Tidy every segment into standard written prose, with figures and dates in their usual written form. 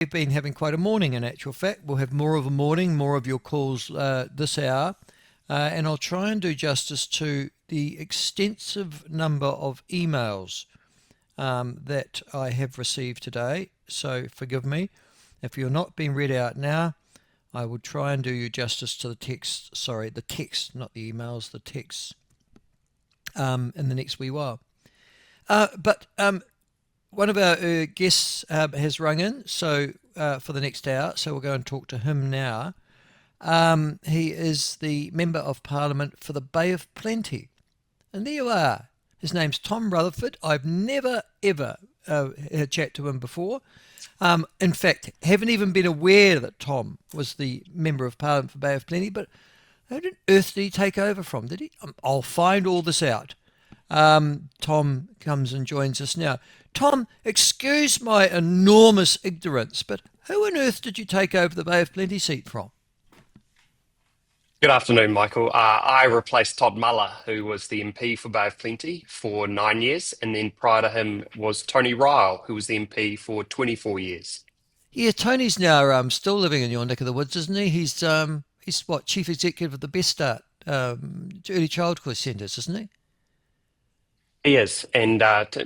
we've been having quite a morning in actual fact. We'll have more of a morning, more of your calls this hour, and I'll try and do justice to the extensive number of emails that I have received today. So forgive me if you're not being read out now. I will try and do you justice to the text. Sorry, the text, not the emails, the text in the next wee while. But one of our guests has rung in, so for the next hour, so we'll go and talk to him now. He is the Member of Parliament for the Bay of Plenty. And there you are. His name's Tom Rutherford. I've never, ever had a chat to him before. In fact, haven't even been aware that Tom was the Member of Parliament for Bay of Plenty, but who on earth did he take over from? Did he? I'll find all this out. Tom comes and joins us now. Tom, excuse my enormous ignorance, but who on earth did you take over the Bay of Plenty seat from? Good afternoon, Michael. I replaced Todd Muller, who was the MP for Bay of Plenty for 9 years, and then prior to him was Tony Ryle, who was the MP for 24 years. Yeah, Tony's now still living in your neck of the woods, isn't he? He's what, chief executive of the Best Start early childhood centres, isn't he? He is, and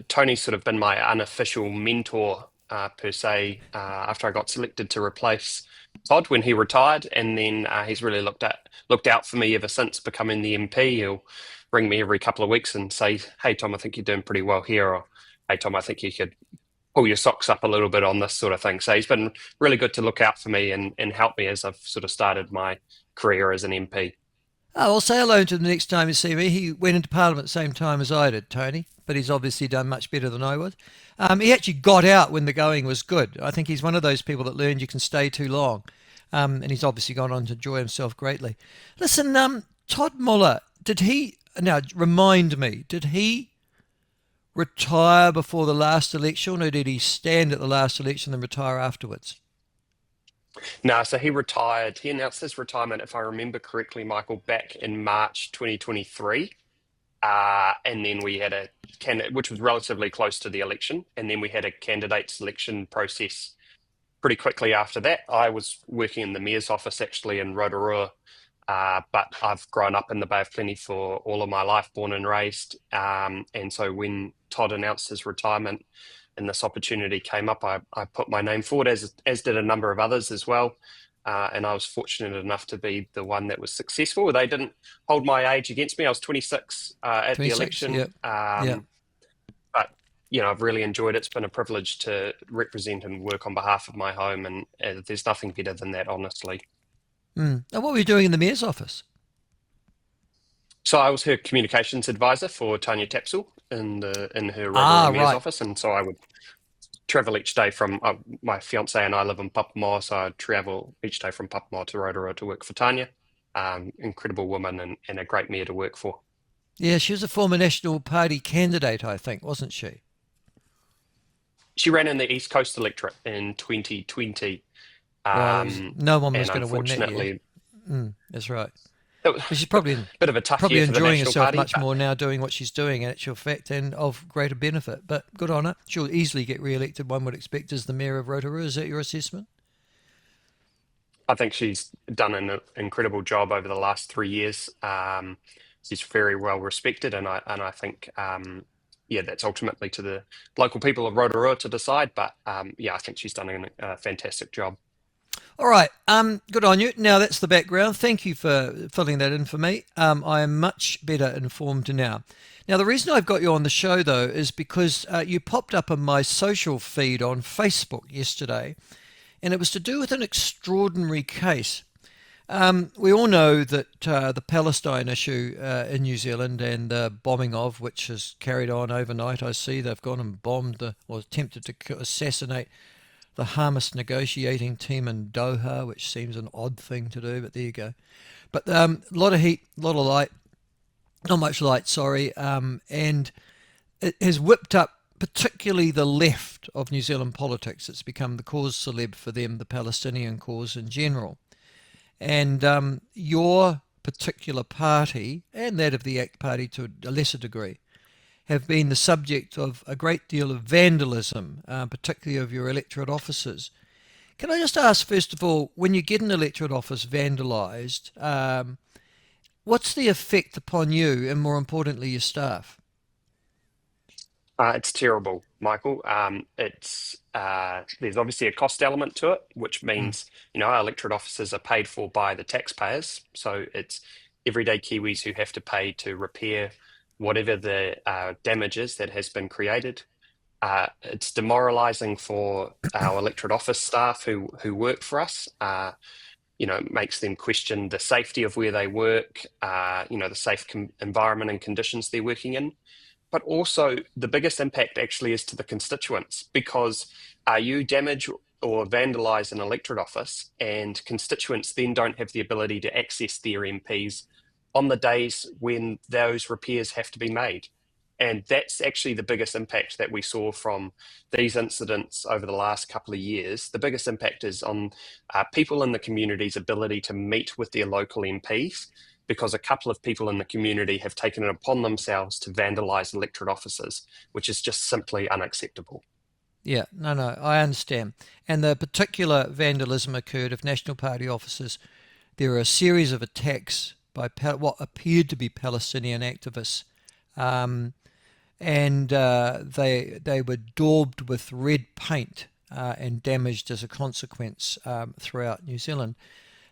Tony's sort of been my unofficial mentor per se after I got selected to replace Todd when he retired, and then he's really looked out for me ever since becoming the MP. He'll ring me every couple of weeks and say, "Hey Tom, I think you're doing pretty well here," or "Hey Tom, I think you could pull your socks up a little bit on this sort of thing." So he's been really good to look out for me and help me as I've sort of started my career as an MP. Oh, I'll say hello to him the next time you see me. He went into Parliament at the same time as I did, Tony, but he's obviously done much better than I would. He actually got out when the going was good. I think he's one of those people that learned you can stay too long. And he's obviously gone on to enjoy himself greatly. Listen, Todd Muller, now remind me, did he retire before the last election or did he stand at the last election and retire afterwards? No, so he retired. He announced his retirement, if I remember correctly, Michael, back in March 2023. And then we had a candidate, which was relatively close to the election. And then we had a candidate selection process pretty quickly after that. I was working in the mayor's office actually in Rotorua, but I've grown up in the Bay of Plenty for all of my life, born and raised. And so when Todd announced his retirement and this opportunity came up, I put my name forward, as did a number of others as well. And I was fortunate enough to be the one that was successful. They didn't hold my age against me. I was 26 at the 26, election. yeah. Yeah. But I've really enjoyed it. It's been a privilege to represent and work on behalf of my home, and there's nothing better than that, honestly. Mm. And what were you doing in the mayor's office? So I was her communications advisor for Tanya Tapsell in her Rotorua Ah, mayor's right. office, and so I would travel each day from my fiance and I live in Papamoa, so I'd travel each day from Papamoa to Rotorua to work for Tanya. Incredible woman and a great mayor to work for. Yeah, she was a former National Party candidate, I think, wasn't she? She ran in the East Coast Electorate in 2020, Right. No one was and going to win that year. unfortunately, That's right. it was But she's a probably bit of a tough probably year for the enjoying National herself Party, much but more now doing what she's doing in actual fact and of greater benefit. But good on her. She'll easily get re-elected, one would expect, as the mayor of Rotorua. Is that your assessment? I think she's done an incredible job over the last 3 years. She's very well respected, and I think yeah, that's ultimately to the local people of Rotorua to decide. But yeah, I think she's done a fantastic job. All right. Good on you. Now that's the background. Thank you for filling that in for me. I am much better informed now. Now, the reason I've got you on the show, though, is because you popped up on my social feed on Facebook yesterday, and it was to do with an extraordinary case. We all know that the Palestine issue in New Zealand and the bombing of which has carried on overnight. I see they've gone and bombed or attempted to assassinate the Hamas negotiating team in Doha, which seems an odd thing to do, but there you go. But a lot of heat, a lot of light, not much light, sorry, and it has whipped up particularly the left of New Zealand politics. It's become the cause celeb for them, the Palestinian cause in general. And your particular party, and that of the ACT Party to a lesser degree, have been the subject of a great deal of vandalism, particularly of your electorate officers. Can I just ask, first of all, when you get an electorate office vandalised, what's the effect upon you and, more importantly, your staff? It's terrible, Michael. It's there's obviously a cost element to it, which Mm. means our electorate offices are paid for by the taxpayers. So it's everyday Kiwis who have to pay to repair whatever the damage is that has been created. It's demoralising for our electorate office staff who work for us. Makes them question the safety of where they work. The safe environment and conditions they're working in, but also the biggest impact actually is to the constituents because you damage or vandalise an electorate office, and constituents then don't have the ability to access their MPs on the days when those repairs have to be made. And that's actually the biggest impact that we saw from these incidents over the last couple of years. The biggest impact is on people in the community's ability to meet with their local MPs because a couple of people in the community have taken it upon themselves to vandalise electorate offices, which is just simply unacceptable. Yeah, no, I understand. And the particular vandalism occurred of National Party offices. There were a series of attacks by what appeared to be Palestinian activists, um, and they were daubed with red paint and damaged as a consequence throughout New Zealand.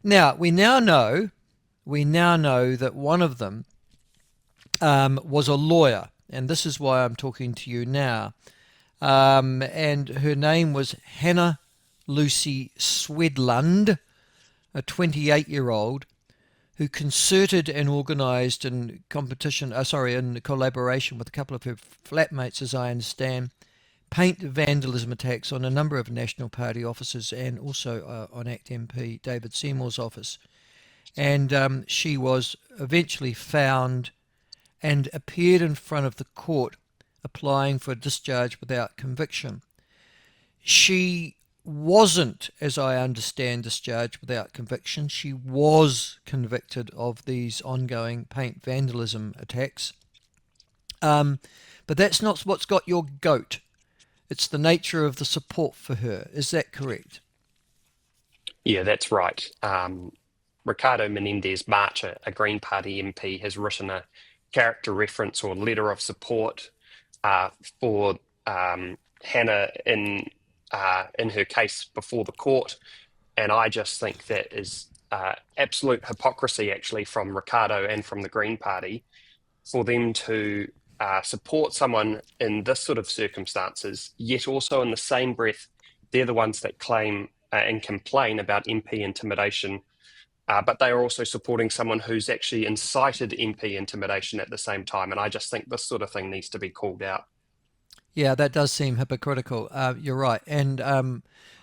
Now we now know that one of them was a lawyer, and this is why I'm talking to you now. And her name was Hannah Lucy Swedlund, a 28-year-old who concerted and organised in in collaboration with a couple of her flatmates, as I understand, paint vandalism attacks on a number of National Party offices and also on ACT MP David Seymour's office. And she was eventually found and appeared in front of the court applying for discharge without conviction. She wasn't, as I understand, discharged without conviction. She was convicted of these ongoing paint vandalism attacks. Um, but that's not what's got your goat. It's the nature of the support for her. Is that correct? Yeah, that's right. Ricardo Menendez March, a Green Party MP, has written a character reference or letter of support uh, for Hannah in her case before the court, and I just think that is absolute hypocrisy, actually, from Ricardo and from the Green Party for them to support someone in this sort of circumstances, yet also in the same breath, they're the ones that claim and complain about MP intimidation, but they are also supporting someone who's actually incited MP intimidation at the same time. And I just think this sort of thing needs to be called out. Yeah, that does seem hypocritical. You're right. And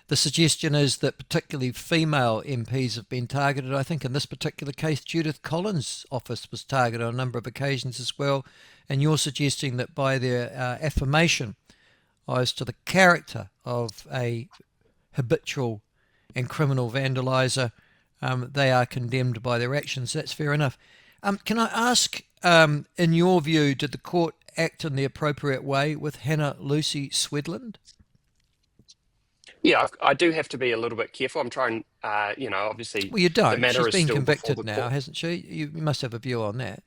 the suggestion is that particularly female MPs have been targeted. I think in this particular case, Judith Collins' office was targeted on a number of occasions as well. And you're suggesting that by their affirmation as to the character of a habitual and criminal vandaliser, they are condemned by their actions. That's fair enough. Can I ask, in your view, did the court act in the appropriate way with Hannah Lucy Swedland? Yeah, I do have to be a little bit careful. I'm trying, obviously Well, you the don't. matter She's is been still before convicted the now, court. hasn't she? You must have a view on that.